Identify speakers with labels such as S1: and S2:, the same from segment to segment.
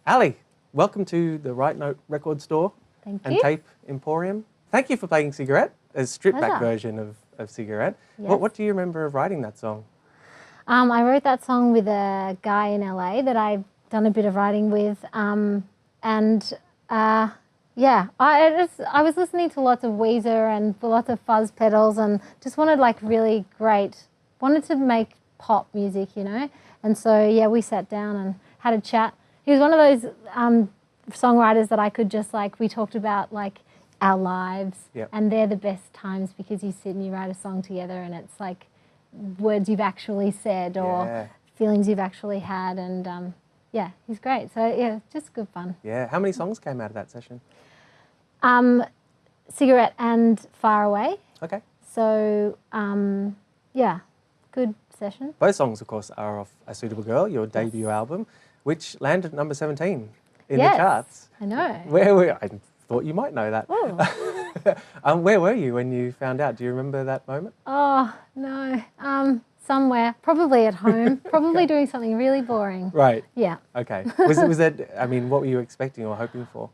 S1: Ali, welcome to the Right Note record store
S2: Thank
S1: and
S2: you.
S1: tape emporium. Thank you for playing Cigarette, a stripped back
S2: Pleasure.
S1: version of Cigarette.
S2: Yes.
S1: What do you remember of writing that song?
S2: I wrote that song with a guy in LA that I've done a bit of writing with, yeah, I was listening to lots of Weezer and lots of fuzz pedals, and just wanted wanted to make pop music, you know. And so yeah, we sat down and had a chat. He was one of those songwriters that I could just we talked about our lives,
S1: Yep.
S2: and they're the best times because you sit and you write a song together, and it's like words you've actually said or feelings you've actually had, and yeah, he's great. So yeah, just good fun.
S1: Yeah. How many songs came out of that session?
S2: Cigarette and Far Away.
S1: Okay.
S2: So yeah, good session.
S1: Both songs, of course, are off A Suitable Girl, your debut album, which landed at number 17 in the charts.
S2: I know.
S1: I thought you might know that.
S2: Oh.
S1: Where were you when you found out? Do you remember that moment?
S2: Oh no. Somewhere, probably at home, probably doing something really boring.
S1: Right.
S2: Yeah.
S1: Okay. Was that? I mean, what were you expecting or hoping for?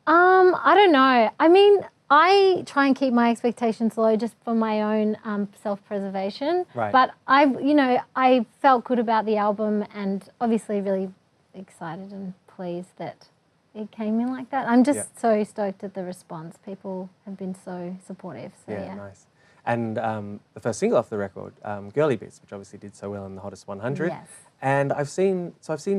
S2: I don't know. I mean, I try and keep my expectations low just for my own self-preservation.
S1: Right.
S2: But I felt good about the album, and obviously really excited and pleased that it came in like that. I'm just so stoked at the response. People have been so supportive. So yeah.
S1: Nice. And the first single off the record, Girly Bits, which obviously did so well in the Hottest 100.
S2: Yes.
S1: And I've seen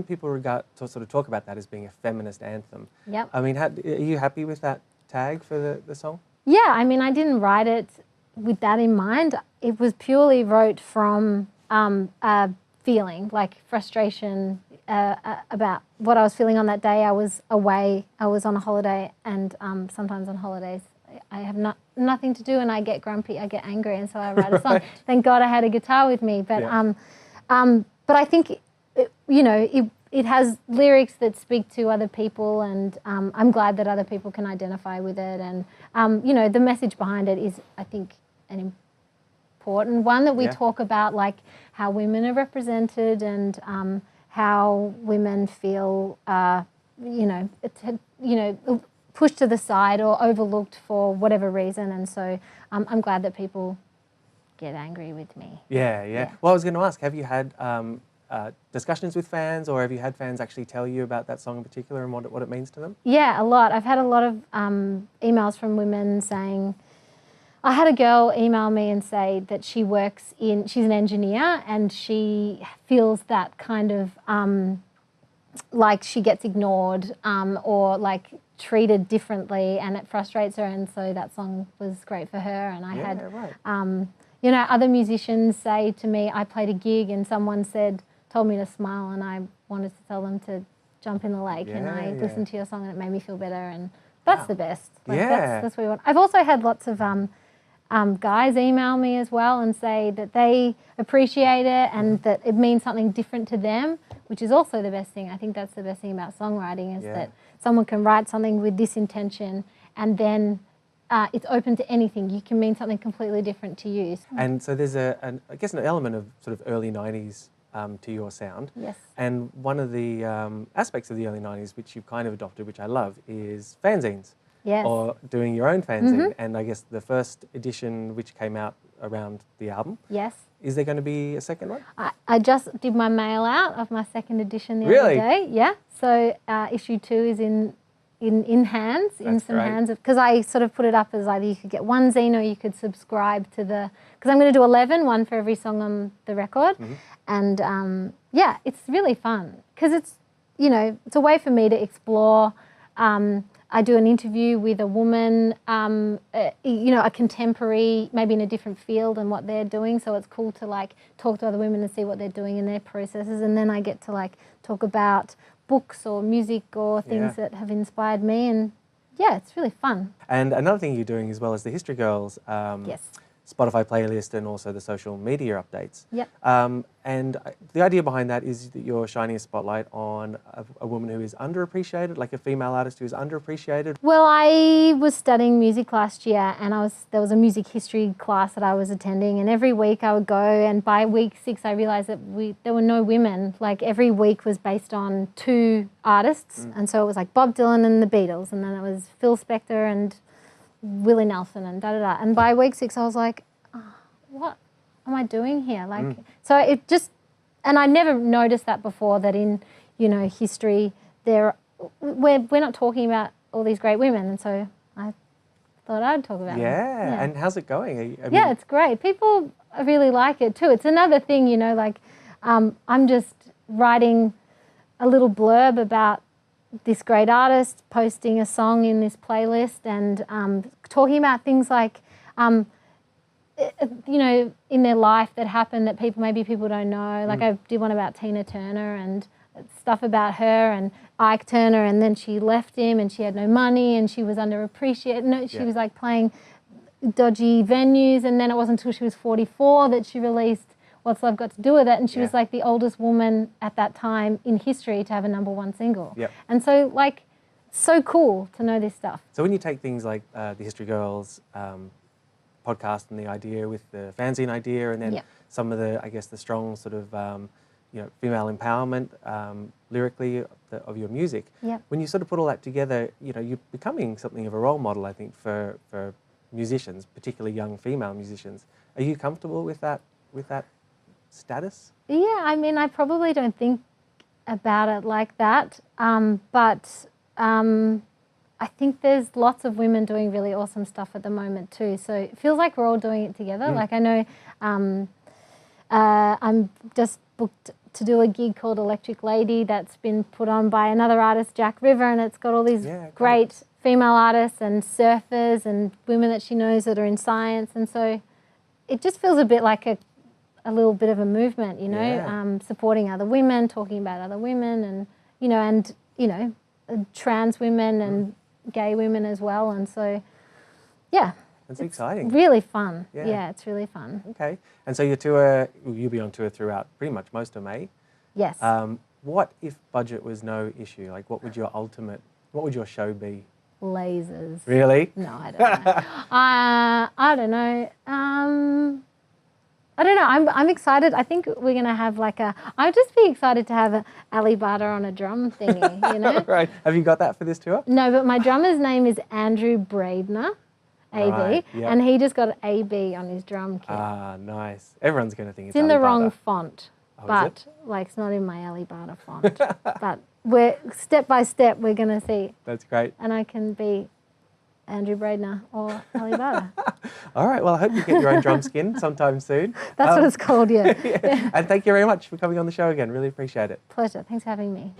S1: people sort of talk about that as being a feminist anthem.
S2: Yep.
S1: I mean, are you happy with that tag for the song?
S2: Yeah, I mean, I didn't write it with that in mind. It was purely wrote from a feeling, like frustration about what I was feeling on that day. I was away, I was on a holiday, and sometimes on holidays I have nothing to do and I get grumpy, I get angry, and so I write a song. Thank God I had a guitar with me. But but I think, it has lyrics that speak to other people, and I'm glad that other people can identify with it. And, the message behind it is, I think, an important one, that we talk about, like how women are represented and how women feel, pushed to the side or overlooked for whatever reason. And so I'm glad that people get angry with me.
S1: Yeah. Well, I was going to ask, have you had discussions with fans, or have you had fans actually tell you about that song in particular and what it means to them?
S2: Yeah, a lot. I've had a lot of emails from women saying, I had a girl email me and say that she's an engineer, and she feels that kind of like she gets ignored or like treated differently, and it frustrates her, and so that song was great for her. And I had other musicians say to me, I played a gig and someone told me to smile, and I wanted to tell them to jump in the lake, and I listened to your song and it made me feel better, and that's the best. That's what we want. I've also had lots of guys email me as well and say that they appreciate it and that it means something different to them, which is also the best thing. I think that's the best thing about songwriting, is that someone can write something with this intention, and then it's open to anything. You can mean something completely different to you.
S1: And so there's I guess an element of sort of early 90s to your sound.
S2: Yes.
S1: And one of the aspects of the early 90s, which you've kind of adopted, which I love, is fanzines.
S2: Yes.
S1: Or doing your own fanzine. And I guess the first edition, which came out around the album.
S2: Yes.
S1: Is there going to be a second one?
S2: I just did my mail out of my second edition the
S1: Really?
S2: other day. Yeah. So issue 2 is in hands,
S1: That's
S2: some
S1: great.
S2: hands, because I sort of put it up as either you could get one zine or you could subscribe to because I'm going to do 11, one for every song on the record. And yeah, it's really fun because it's a way for me to explore. I do an interview with a woman, a contemporary, maybe in a different field and what they're doing. So it's cool to talk to other women and see what they're doing in their processes. And then I get to talk about books or music or things that have inspired me. And yeah, it's really fun.
S1: And another thing you're doing as well as the History Girls,
S2: Yes.
S1: Spotify playlist and also the social media updates.
S2: Yep.
S1: And the idea behind that is that you're shining a spotlight on a woman who is underappreciated, like a female artist who is underappreciated.
S2: Well, I was studying music last year, and there was a music history class that I was attending, and every week I would go, and by week 6 I realised that there were no women. Like every week was based on 2 artists, and so it was like Bob Dylan and the Beatles, and then it was Phil Spector and Willie Nelson and da-da-da. And by week 6 I was like, oh, what am I doing here? Like, so it just, and I never noticed that before, that in, you know, history we're not talking about all these great women, and so I thought I'd talk about them.
S1: Yeah, and how's it going?
S2: Yeah, it's great. People really like it too. It's another thing, you know, like I'm just writing a little blurb about this great artist, posting a song in this playlist, and talking about things like, you know, in their life that happened that maybe people don't know. Like I did one about Tina Turner and stuff about her, and Ike Turner, and then she left him and she had no money and she was underappreciated. No, she was like playing dodgy venues, and then it wasn't until she was 44 that she released What's Love Got to Do With It, and she was like the oldest woman at that time in history to have a #1 single.
S1: Yep.
S2: And so like, so cool to know this stuff.
S1: So when you take things like the History Girls podcast and the idea with the fanzine idea, and then some of the, I guess, the strong sort of, you know, female empowerment lyrically of your music, when you sort of put all that together, you know, you're becoming something of a role model, I think, for musicians, particularly young female musicians. Are you comfortable with that status?
S2: Yeah, I mean, I probably don't think about it like that, but I think there's lots of women doing really awesome stuff at the moment too. So it feels like we're all doing it together. Like I know I'm just booked to do a gig called Electric Lady that's been put on by another artist, Jack River, and it's got all these great female artists and surfers and women that she knows that are in science. And so it just feels a bit like a little bit of a movement, you know, supporting other women, talking about other women, and you know, trans women and gay women as well. And so, yeah,
S1: it's exciting.
S2: Really fun. Yeah, it's really fun.
S1: Okay, and so your tour, you'll be on tour throughout pretty much most of May.
S2: Yes.
S1: What if budget was no issue? Like, what would your show be?
S2: Lasers.
S1: Really?
S2: No, I don't know. I don't know. I don't know. I'm excited. I think we're going to have like I'd just be excited to have a Ali Barter on a drum thingy, you know?
S1: Right. Have you got that for this tour?
S2: No, but my drummer's name is Andrew Braidner, AB,
S1: right,
S2: and he just got AB on his drum kit.
S1: Ah, nice. Everyone's going to think
S2: it's in the
S1: Ali
S2: wrong
S1: Barter.
S2: font,
S1: Oh,
S2: but like it's not in my Ali Barter font. But we're step by step we're going to see.
S1: That's great.
S2: And I can be Andrew Braidner or Ali Barter.
S1: All right, well, I hope you get your own drum skin sometime soon.
S2: That's what it's called, yeah.
S1: And thank you very much for coming on the show again. Really appreciate it.
S2: Pleasure. Thanks for having me.